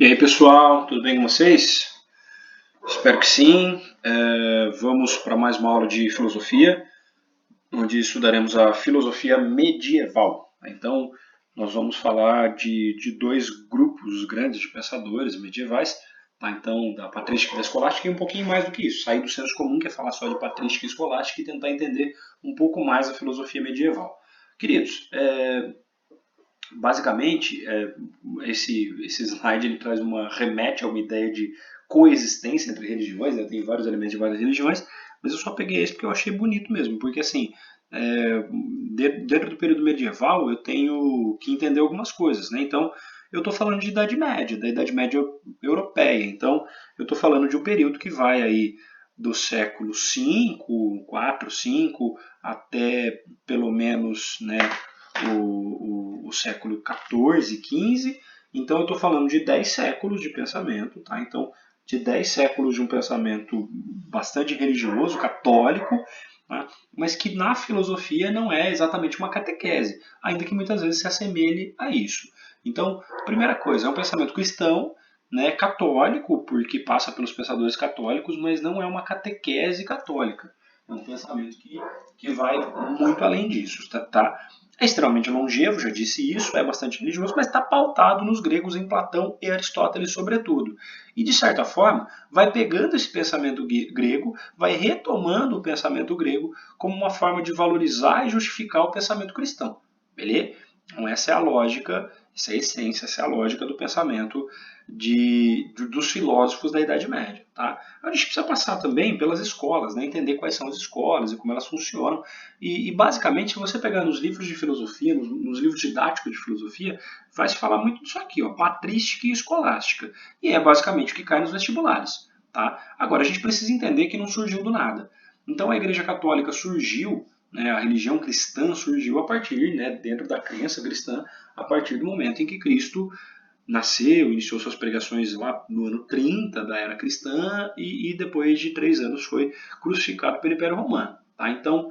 E aí pessoal, tudo bem com vocês? Espero que sim. Vamos para mais uma aula de filosofia, onde estudaremos a filosofia medieval. Então, nós vamos falar de dois grupos grandes de pensadores medievais, tá? Então, da patrística e da escolástica, e um pouquinho mais do que isso. Sair do senso comum, que é falar só de patrística e escolástica, e tentar entender um pouco mais a filosofia medieval. Queridos, basicamente, esse slide ele traz remete a uma ideia de coexistência entre religiões, né? Tem vários elementos de várias religiões, mas eu só peguei esse porque eu achei bonito mesmo, porque assim, é, dentro do período medieval eu tenho que entender algumas coisas, né? Então, eu estou falando de Idade Média, da Idade Média Europeia, então eu estou falando de um período que vai aí do século V, 4, 5, até pelo menos, né, o século XIV, XV. Então eu estou falando de 10 séculos de pensamento, tá? Então, de 10 séculos de um pensamento bastante religioso, católico, tá? Mas que na filosofia não é exatamente uma catequese, ainda que muitas vezes se assemelhe a isso. Então, primeira coisa, é um pensamento cristão, né, católico, porque passa pelos pensadores católicos, mas não é uma catequese católica. É um pensamento que vai muito além disso, tá? É extremamente longevo, já disse isso, é bastante religioso, mas está pautado nos gregos, em Platão e Aristóteles, sobretudo. E, de certa forma, vai pegando esse pensamento grego, vai retomando o pensamento grego como uma forma de valorizar e justificar o pensamento cristão. Beleza? Então, essa é a lógica, essa é a essência, essa é a lógica do pensamento dos filósofos da Idade Média. Tá? A gente precisa passar também pelas escolas, né? Entender quais são as escolas e como elas funcionam. E basicamente, se você pegar nos livros de filosofia, nos livros didáticos de filosofia, vai se falar muito disso aqui, ó, patrística e escolástica. E é basicamente o que cai nos vestibulares. Tá? Agora, a gente precisa entender que não surgiu do nada. Então, a Igreja Católica surgiu, né, a religião cristã surgiu a partir, né, dentro da crença cristã, a partir do momento em que Cristo nasceu, iniciou suas pregações lá no ano 30 da era cristã e depois de 3 anos foi crucificado pelo Império Romano. Tá? Então,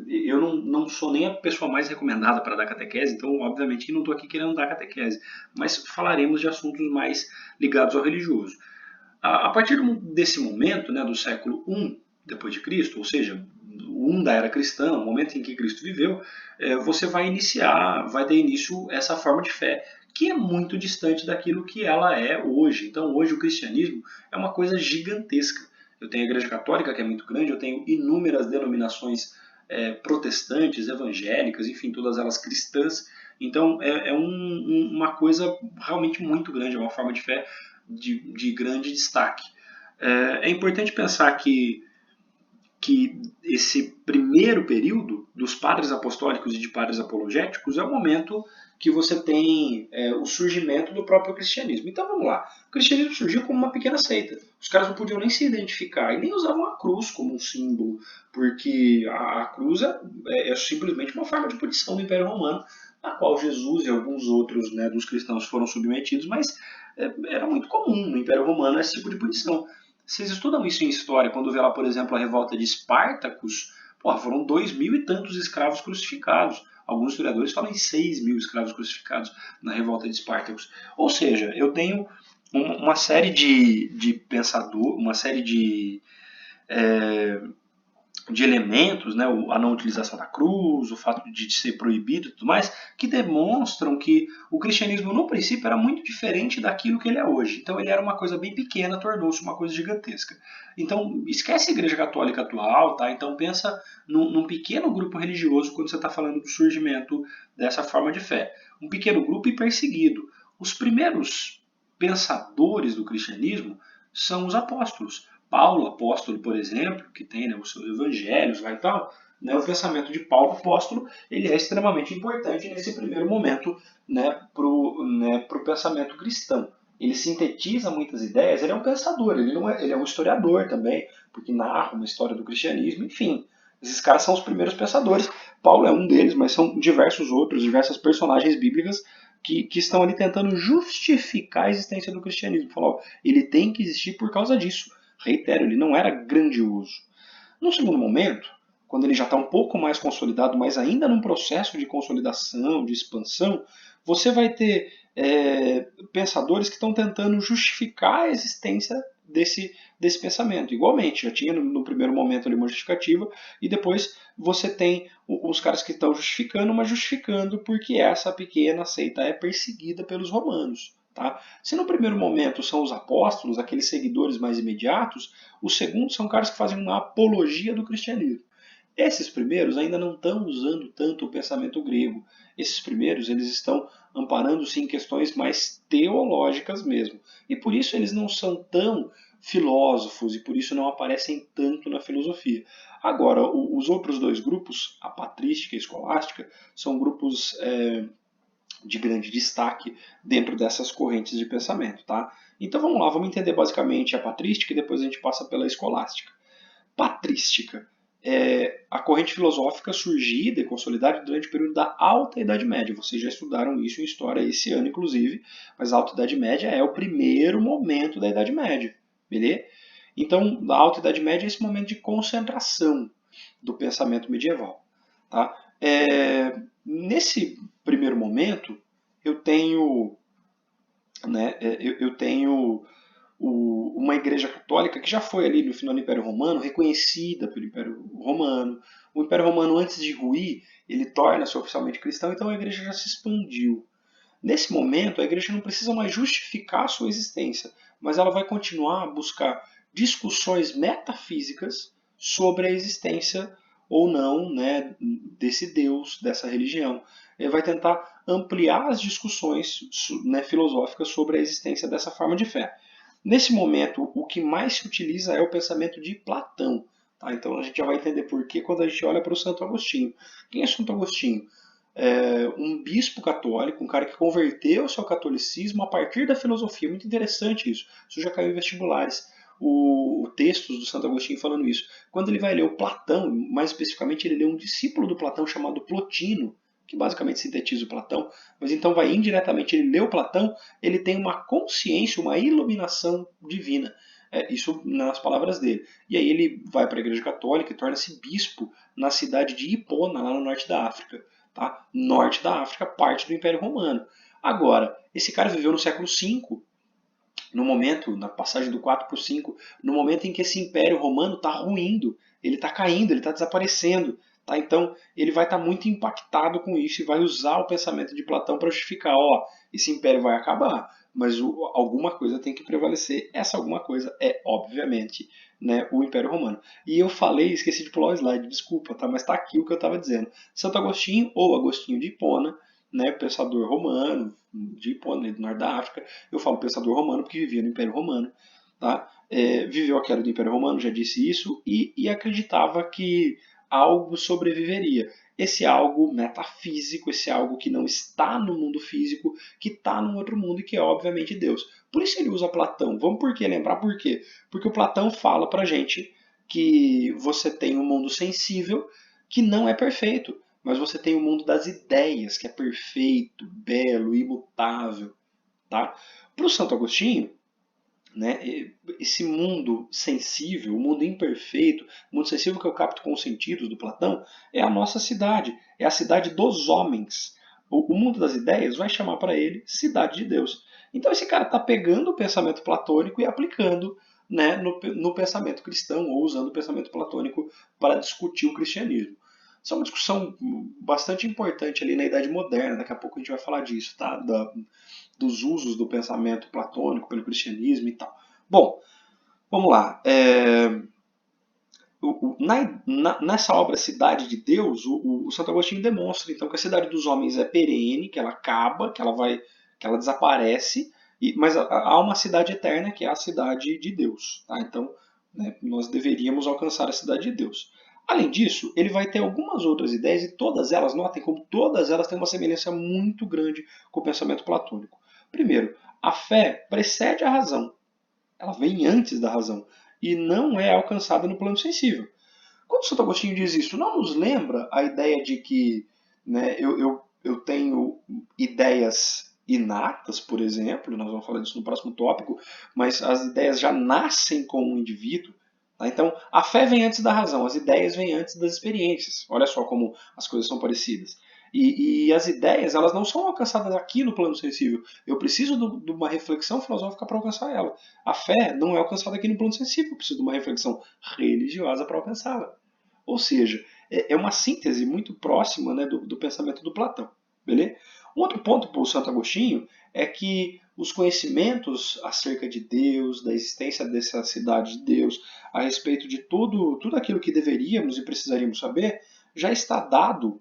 eu não sou nem a pessoa mais recomendada para dar catequese, então obviamente não estou aqui querendo dar catequese, mas falaremos de assuntos mais ligados ao religioso. A partir desse momento, né, do século I depois de Cristo, ou seja, o I da era cristã, o momento em que Cristo viveu, você vai ter início essa forma de fé, que é muito distante daquilo que ela é hoje. Então, hoje o cristianismo é uma coisa gigantesca. Eu tenho a Igreja Católica, que é muito grande, eu tenho inúmeras denominações protestantes, evangélicas, enfim, todas elas cristãs. Então, uma coisa realmente muito grande, é uma forma de fé de grande destaque. É importante pensar que esse primeiro período dos padres apostólicos e de padres apologéticos é o momento que você tem o surgimento do próprio cristianismo. Então vamos lá. O cristianismo surgiu como uma pequena seita. Os caras não podiam nem se identificar e nem usavam a cruz como um símbolo, porque a cruz é simplesmente uma forma de punição do Império Romano, a qual Jesus e alguns outros, né, dos cristãos foram submetidos, mas era muito comum no Império Romano esse tipo de punição. Vocês estudam isso em história, quando vê lá, por exemplo, a revolta de Espartacus, foram 2.000 e tantos escravos crucificados. Alguns historiadores falam em 6.000 escravos crucificados na revolta de Espartacus. Ou seja, eu tenho uma série de pensadores, uma série de elementos, né, a não utilização da cruz, o fato de ser proibido e tudo mais, que demonstram que o cristianismo no princípio era muito diferente daquilo que ele é hoje. Então ele era uma coisa bem pequena, tornou-se uma coisa gigantesca. Então esquece a Igreja Católica atual, tá? Então pensa num pequeno grupo religioso quando você está falando do surgimento dessa forma de fé. Um pequeno grupo e perseguido. Os primeiros pensadores do cristianismo são os apóstolos. Paulo, apóstolo, por exemplo, que tem, né, os seus evangelhos lá e tal, né, o pensamento de Paulo, apóstolo, ele é extremamente importante nesse primeiro momento, né, para o pensamento cristão. Ele sintetiza muitas ideias, ele é um pensador, ele é um historiador também, porque narra uma história do cristianismo, enfim. Esses caras são os primeiros pensadores. Paulo é um deles, mas são diversos outros, diversas personagens bíblicas que estão ali tentando justificar a existência do cristianismo. Falar, ele tem que existir por causa disso. Reitero, ele não era grandioso. No segundo momento, quando ele já está um pouco mais consolidado, mas ainda num processo de consolidação, de expansão, você vai ter pensadores que estão tentando justificar a existência desse pensamento. Igualmente, já tinha no primeiro momento ali uma justificativa, e depois você tem os caras que estão justificando, mas justificando porque essa pequena seita é perseguida pelos romanos. Tá? Se no primeiro momento são os apóstolos, aqueles seguidores mais imediatos, os segundos são caras que fazem uma apologia do cristianismo. Esses primeiros ainda não estão usando tanto o pensamento grego. Esses primeiros eles estão amparando-se em questões mais teológicas mesmo. E por isso eles não são tão filósofos e por isso não aparecem tanto na filosofia. Agora, os outros dois grupos, a patrística e a escolástica, são grupos de grande destaque dentro dessas correntes de pensamento. Tá? Então vamos lá, vamos entender basicamente a patrística e depois a gente passa pela escolástica. Patrística é a corrente filosófica surgida e consolidada durante o período da Alta Idade Média. Vocês já estudaram isso em história esse ano, inclusive, mas a Alta Idade Média é o primeiro momento da Idade Média, beleza? Então, a Alta Idade Média é esse momento de concentração do pensamento medieval. Tá? Nesse primeiro momento, eu tenho uma igreja católica que já foi ali no final do Império Romano, reconhecida pelo Império Romano. O Império Romano, antes de ruir, ele torna-se oficialmente cristão, então a igreja já se expandiu. Nesse momento, a igreja não precisa mais justificar a sua existência, mas ela vai continuar a buscar discussões metafísicas sobre a existência ou não, né, desse Deus, dessa religião. Ele vai tentar ampliar as discussões, né, filosóficas sobre a existência dessa forma de fé. Nesse momento, o que mais se utiliza é o pensamento de Platão. Tá? Então a gente já vai entender por que quando a gente olha para o Santo Agostinho. Quem é Santo Agostinho? Um bispo católico, um cara que converteu o seu catolicismo a partir da filosofia. Muito interessante isso. Isso já caiu em vestibulares. O textos do Santo Agostinho falando isso. Quando ele vai ler o Platão, mais especificamente ele lê um discípulo do Platão chamado Plotino, que basicamente sintetiza o Platão, mas então vai indiretamente, ele lê o Platão, ele tem uma consciência, uma iluminação divina. Isso nas palavras dele. E aí ele vai para a Igreja Católica e torna-se bispo na cidade de Hipona, lá no norte da África. Tá? Norte da África, parte do Império Romano. Agora, esse cara viveu no século V, no momento, na passagem do 4 para o 5, no momento em que esse Império Romano está ruindo, ele está caindo, ele está desaparecendo. Tá? Então, ele vai estar muito impactado com isso e vai usar o pensamento de Platão para justificar, esse império vai acabar, mas alguma coisa tem que prevalecer. Essa alguma coisa é, obviamente, né, o Império Romano. E eu falei, esqueci de pular o slide, desculpa, tá? Mas está aqui o que eu estava dizendo. Santo Agostinho, ou Agostinho de Hipona, né, pensador romano, de Hipona, do norte da África. Eu falo pensador romano porque vivia no Império Romano. Tá? Viveu a queda do Império Romano, já disse isso, e acreditava que algo sobreviveria. Esse algo metafísico, esse algo que não está no mundo físico, que está num outro mundo e que é obviamente Deus. Por isso ele usa Platão. Vamos lembrar por quê? Porque o Platão fala pra gente que você tem um mundo sensível que não é perfeito, mas você tem o mundo das ideias, que é perfeito, belo, imutável. Tá? Para o Santo Agostinho, né, esse mundo sensível, o mundo imperfeito, o mundo sensível que eu capto com os sentidos do Platão, é a nossa cidade, é a cidade dos homens. O mundo das ideias vai chamar para ele cidade de Deus. Então esse cara está pegando o pensamento platônico e aplicando, né, no pensamento cristão, ou usando o pensamento platônico para discutir o cristianismo. Isso é uma discussão bastante importante ali na Idade Moderna, daqui a pouco a gente vai falar disso, tá? Dos usos do pensamento platônico pelo cristianismo e tal. Bom, vamos lá. Nessa obra Cidade de Deus, o Santo Agostinho demonstra então que a cidade dos homens é perene, que ela acaba, que ela desaparece, mas há uma cidade eterna que é a cidade de Deus. Tá? Então, né, nós deveríamos alcançar a cidade de Deus. Além disso, ele vai ter algumas outras ideias e todas elas, notem como todas elas têm uma semelhança muito grande com o pensamento platônico. Primeiro, a fé precede a razão. Ela vem antes da razão e não é alcançada no plano sensível. Quando Santo Agostinho diz isso, não nos lembra a ideia de que, né, eu tenho ideias inatas, por exemplo, nós vamos falar disso no próximo tópico, mas as ideias já nascem com o indivíduo. Tá? Então, a fé vem antes da razão, as ideias vêm antes das experiências. Olha só como as coisas são parecidas. E as ideias, elas não são alcançadas aqui no plano sensível. Eu preciso de uma reflexão filosófica para alcançar ela. A fé não é alcançada aqui no plano sensível, eu preciso de uma reflexão religiosa para alcançá-la. Ou seja, é uma síntese muito próxima, né, do pensamento do Platão. Beleza? Um outro ponto para o Santo Agostinho é que os conhecimentos acerca de Deus, da existência dessa cidade de Deus, a respeito de tudo aquilo que deveríamos e precisaríamos saber, já está dado,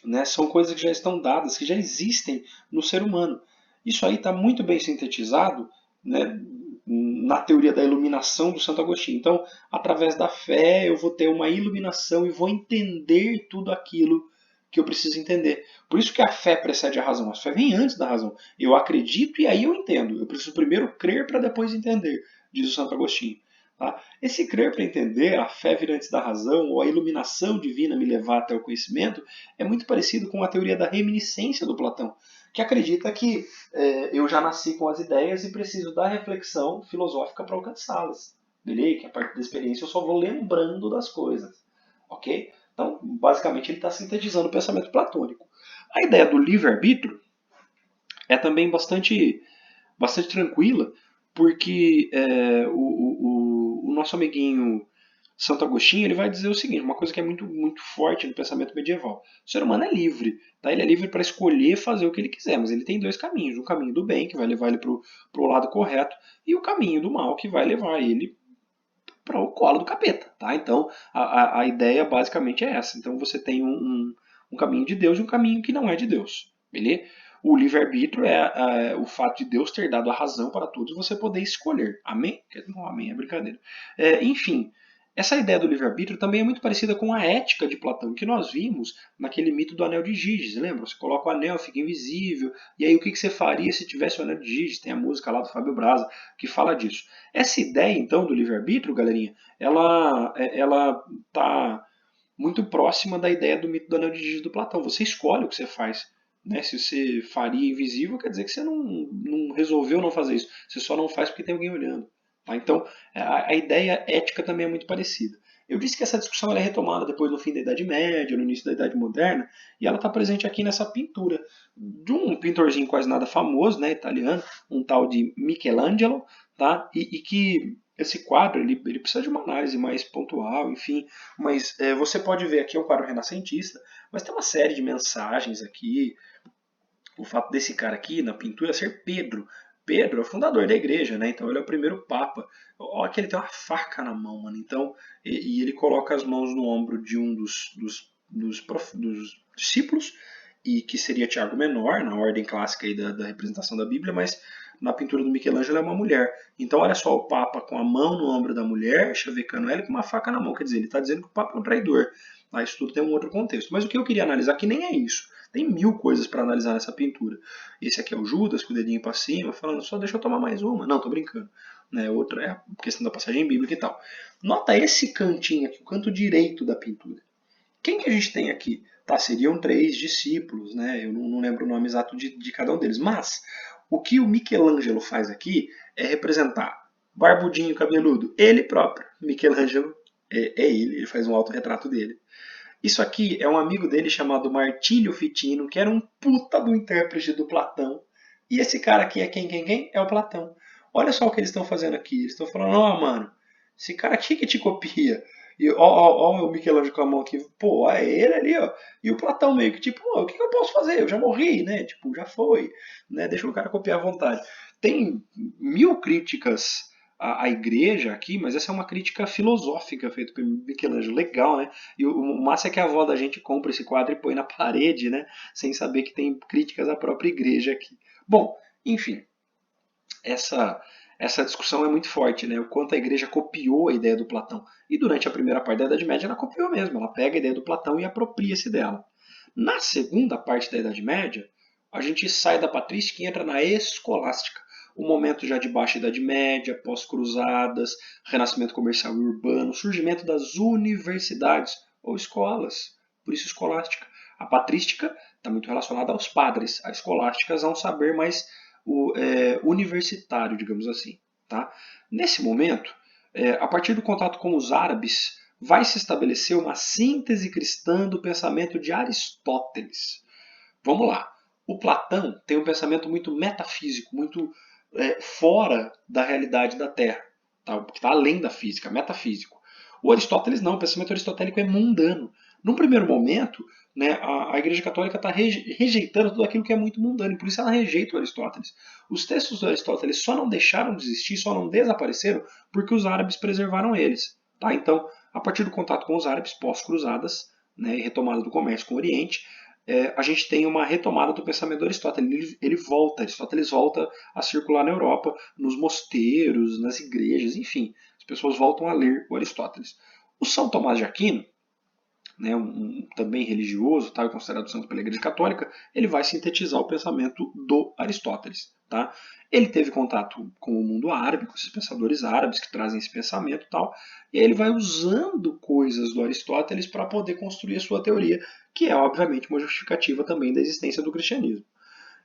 né? São coisas que já estão dadas, que já existem no ser humano. Isso aí está muito bem sintetizado, né, na teoria da iluminação do Santo Agostinho. Então, através da fé, eu vou ter uma iluminação e vou entender tudo aquilo que eu preciso entender. Por isso que a fé precede a razão. A fé vem antes da razão. Eu acredito e aí eu entendo. Eu preciso primeiro crer para depois entender, diz o Santo Agostinho. Tá? Esse crer para entender, a fé vir antes da razão, ou a iluminação divina me levar até o conhecimento, é muito parecido com a teoria da reminiscência do Platão, que acredita que eu já nasci com as ideias e preciso da reflexão filosófica para alcançá-las. Beleza? Que a partir da experiência eu só vou lembrando das coisas. Ok? Então, basicamente, ele está sintetizando o pensamento platônico. A ideia do livre-arbítrio é também bastante tranquila, porque o nosso amiguinho Santo Agostinho ele vai dizer o seguinte, uma coisa que é muito forte no pensamento medieval. O ser humano é livre, tá? Ele é livre para escolher fazer o que ele quiser, mas ele tem dois caminhos. O caminho do bem, que vai levar ele para o lado correto, e o caminho do mal, que vai levar ele para o colo do capeta. Tá? Então, a ideia basicamente é essa. Então, você tem um caminho de Deus e um caminho que não é de Deus. Beleza? O livre-arbítrio é o fato de Deus ter dado a razão para todos e você poder escolher. Amém? Não, amém é brincadeira. Enfim, essa ideia do livre-arbítrio também é muito parecida com a ética de Platão, que nós vimos naquele mito do anel de Giges. Lembra? Você coloca o anel, fica invisível, e aí o que você faria se tivesse o anel de Giges? Tem a música lá do Fábio Braza que fala disso. Essa ideia, então, do livre-arbítrio, galerinha, ela tá muito próxima da ideia do mito do anel de Giges do Platão. Você escolhe o que você faz. Né? Se você faria invisível, quer dizer que você não resolveu não fazer isso. Você só não faz porque tem alguém olhando. Tá? Então, a ideia ética também é muito parecida. Eu disse que essa discussão é retomada depois do fim da Idade Média, no início da Idade Moderna, e ela está presente aqui nessa pintura de um pintorzinho quase nada famoso, né, italiano, um tal de Michelangelo, tá? E que esse quadro ele precisa de uma análise mais pontual, enfim, mas você pode ver aqui é um quadro renascentista, mas tem uma série de mensagens aqui. O fato desse cara aqui na pintura ser Pedro. Pedro é o fundador da igreja, né? Então ele é o primeiro papa. Olha que ele tem uma faca na mão, mano. Então, e ele coloca as mãos no ombro de um dos discípulos, e que seria Tiago Menor, na ordem clássica aí da representação da Bíblia, mas na pintura do Michelangelo é uma mulher. Então olha só o Papa com a mão no ombro da mulher, chavecando ela com uma faca na mão. Quer dizer, ele está dizendo que o Papa é um traidor. Mas isso tudo tem um outro contexto. Mas o que eu queria analisar aqui nem é isso. Tem mil coisas para analisar nessa pintura. Esse aqui é o Judas, com o dedinho para cima, falando só deixa eu tomar mais uma. Não, tô brincando. Né? Outra é a questão da passagem bíblica e tal. Nota esse cantinho aqui, o canto direito da pintura. Quem que a gente tem aqui? Tá, seriam três discípulos, né? Eu não lembro o nome exato de cada um deles. Mas o que o Michelangelo faz aqui é representar barbudinho, cabeludo, ele próprio. Michelangelo é ele faz um autorretrato dele. Isso aqui é um amigo dele chamado Martílio Fitino, que era um puta do intérprete do Platão. E esse cara aqui é quem? É o Platão. Olha só o que eles estão fazendo aqui. Eles estão falando, ó, mano, esse cara aqui que te copia. E ó, o Michelangelo com a mão aqui, pô, é ele ali, ó. E o Platão meio que, tipo, o que eu posso fazer? Eu já morri, né? Tipo, já foi. Né? Deixa o cara copiar à vontade. Tem mil críticas à igreja aqui, mas essa é uma crítica filosófica feita por Michelangelo. Legal, né? E o massa é que a avó da gente compra esse quadro e põe na parede, né? Sem saber que tem críticas à própria igreja aqui. Bom, enfim, essa discussão é muito forte, né? O quanto a igreja copiou a ideia do Platão. E durante a primeira parte da Idade Média ela copiou mesmo, ela pega a ideia do Platão e apropria-se dela. Na segunda parte da Idade Média, a gente sai da patrística e entra na escolástica. O momento já de baixa Idade Média, pós-cruzadas, renascimento comercial e urbano, surgimento das universidades ou escolas, por isso escolástica. A patrística está muito relacionada aos padres, a escolástica a um saber mais universitário, digamos assim. Tá? Nesse momento, a partir do contato com os árabes, vai se estabelecer uma síntese cristã do pensamento de Aristóteles. Vamos lá. O Platão tem um pensamento muito metafísico, muito fora da realidade da Terra, tá? Que está além da física, metafísico. O Aristóteles não, o pensamento aristotélico é mundano. Num primeiro momento, né, a Igreja Católica está rejeitando tudo aquilo que é muito mundano, e por isso ela rejeita o Aristóteles. Os textos do Aristóteles só não deixaram de existir, só não desapareceram, porque os árabes preservaram eles. Tá? Então, a partir do contato com os árabes pós-cruzadas, né, e retomada do comércio com o Oriente, a gente tem uma retomada do pensamento do Aristóteles. Aristóteles volta a circular na Europa, nos mosteiros, nas igrejas, enfim. As pessoas voltam a ler o Aristóteles. O São Tomás de Aquino, né, também religioso, tá, considerado santo pela Igreja Católica, ele vai sintetizar o pensamento do Aristóteles. Tá? Ele teve contato com o mundo árabe, com esses pensadores árabes que trazem esse pensamento e tal, e ele vai usando coisas do Aristóteles para poder construir a sua teoria, que é obviamente uma justificativa também da existência do cristianismo.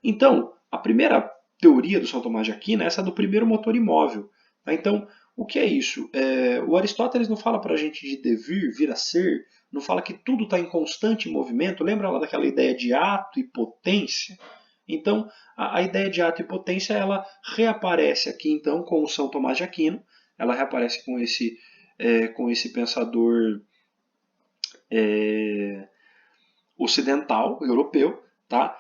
Então, a primeira teoria do São Tomás de Aquino é essa do primeiro motor imóvel. Tá? Então, o que é isso? O Aristóteles não fala para a gente de devir, vir a ser, não fala que tudo está em constante movimento. Lembra lá daquela ideia de ato e potência? Então, a ideia de ato e potência ela reaparece aqui então com o São Tomás de Aquino. Ela reaparece com esse pensador ocidental, europeu, tá?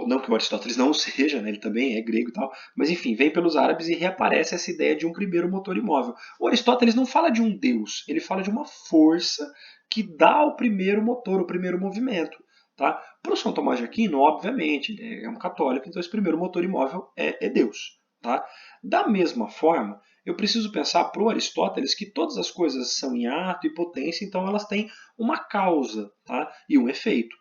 Não que o Aristóteles não seja, né? Ele também é grego e tal, mas enfim, vem pelos árabes e reaparece essa ideia de um primeiro motor imóvel. O Aristóteles não fala de um deus, ele fala de uma força que dá o primeiro motor, o primeiro movimento. Tá? Para o São Tomás de Aquino, obviamente, ele é um católico, então esse primeiro motor imóvel é Deus. Tá? Da mesma forma, eu preciso pensar para o Aristóteles que todas as coisas são em ato e potência, então elas têm uma causa, tá? E um efeito.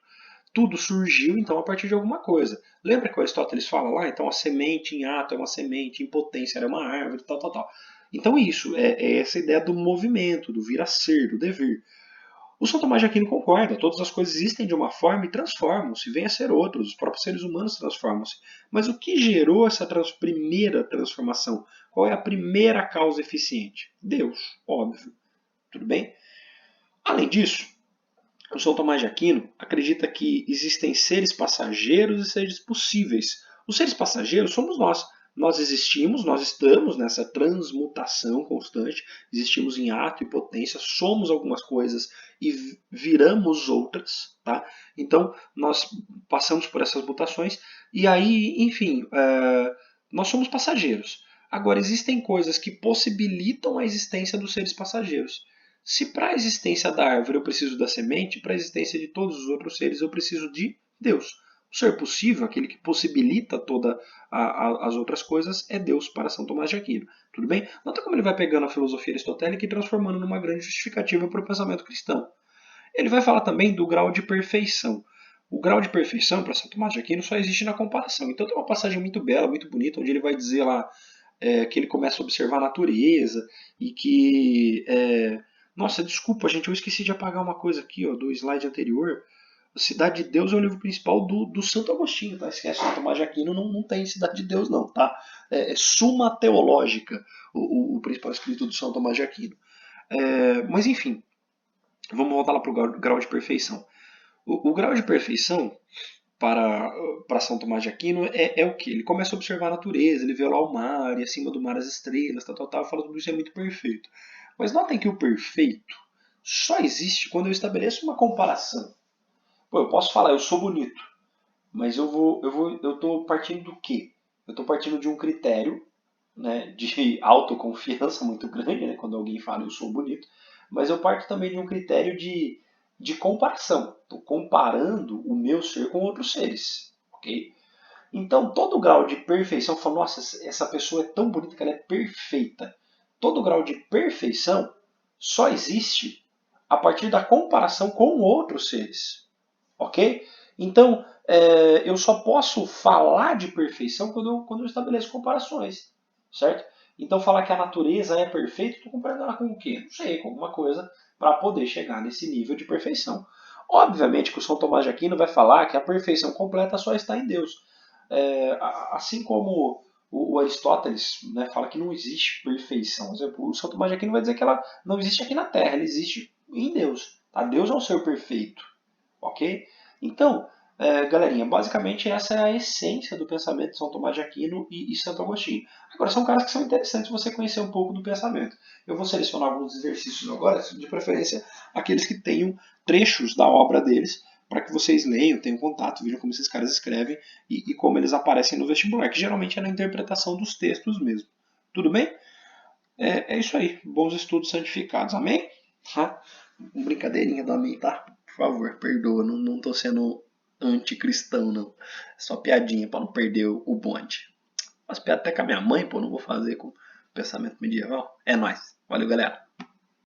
Tudo surgiu então a partir de alguma coisa. Lembra que o Aristóteles fala lá, então a semente em ato é uma semente, em potência era uma árvore, tal, tal, tal. Então isso é essa ideia do movimento, do vir a ser, do devir. O São Tomás de Aquino concorda, todas as coisas existem de uma forma e transformam-se, vêm a ser outros, os próprios seres humanos transformam-se. Mas o que gerou essa primeira transformação? Qual é a primeira causa eficiente? Deus, óbvio. Tudo bem? Além disso, o São Tomás de Aquino acredita que existem seres passageiros e seres possíveis. Os seres passageiros somos nós. Nós existimos, nós estamos nessa transmutação constante, existimos em ato e potência, somos algumas coisas e viramos outras. Tá? Então, nós passamos por essas mutações e aí, enfim, nós somos passageiros. Agora, existem coisas que possibilitam a existência dos seres passageiros. Se para a existência da árvore eu preciso da semente, para a existência de todos os outros seres eu preciso de Deus. O ser possível, aquele que possibilita todas as outras coisas, é Deus para São Tomás de Aquino. Tudo bem? Nota como ele vai pegando a filosofia aristotélica e transformando numa grande justificativa para o pensamento cristão. Ele vai falar também do grau de perfeição. O grau de perfeição para São Tomás de Aquino só existe na comparação. Então tem uma passagem muito bela, muito bonita, onde ele vai dizer lá que ele começa a observar a natureza e que nossa, desculpa, gente, eu esqueci de apagar uma coisa aqui, ó, do slide anterior. A Cidade de Deus é o livro principal do Santo Agostinho, tá? Esquece, Santo Tomás de Aquino não tem Cidade de Deus, não, tá? É Suma Teológica, o principal escrito do Santo Tomás de Aquino. Mas enfim, vamos voltar lá para o grau de perfeição. O grau de perfeição para São Tomás de Aquino é o que? Ele começa a observar a natureza, ele vê lá o mar, e acima do mar as estrelas, tal, fala tudo isso é muito perfeito. Mas notem que o perfeito só existe quando eu estabeleço uma comparação. Pô, eu posso falar, eu sou bonito, mas eu estou partindo do quê? Eu estou partindo de um critério, né, de autoconfiança muito grande, né, quando alguém fala eu sou bonito, mas eu parto também de um critério de comparação. Estou comparando o meu ser com outros seres, ok? Então, todo grau de perfeição, fala, nossa, essa pessoa é tão bonita que ela é perfeita. Todo grau de perfeição só existe a partir da comparação com outros seres, ok? Então, eu só posso falar de perfeição quando eu estabeleço comparações, certo? Então, falar que a natureza é perfeita, estou comparando ela com o quê? Não sei, com alguma coisa para poder chegar nesse nível de perfeição. Obviamente que o São Tomás de Aquino vai falar que a perfeição completa só está em Deus. Assim como O Aristóteles, né, fala que não existe perfeição. Por exemplo, o São Tomás de Aquino vai dizer que ela não existe aqui na Terra, ela existe em Deus. Tá? Deus é um ser perfeito. Ok? Então, galerinha, basicamente essa é a essência do pensamento de São Tomás de Aquino e Santo Agostinho. Agora, são caras que são interessantes você conhecer um pouco do pensamento. Eu vou selecionar alguns exercícios agora, de preferência aqueles que tenham trechos da obra deles, para que vocês leiam, tenham contato, vejam como esses caras escrevem e como eles aparecem no vestibular, que geralmente é na interpretação dos textos mesmo. Tudo bem? É isso aí. Bons estudos santificados. Amém? Ha? Brincadeirinha do amém, tá? Por favor, perdoa. Não tô sendo anticristão, não. É só piadinha pra não perder o bonde. Mas piada até com a minha mãe, pô, não vou fazer com pensamento medieval. É nóis. Valeu, galera.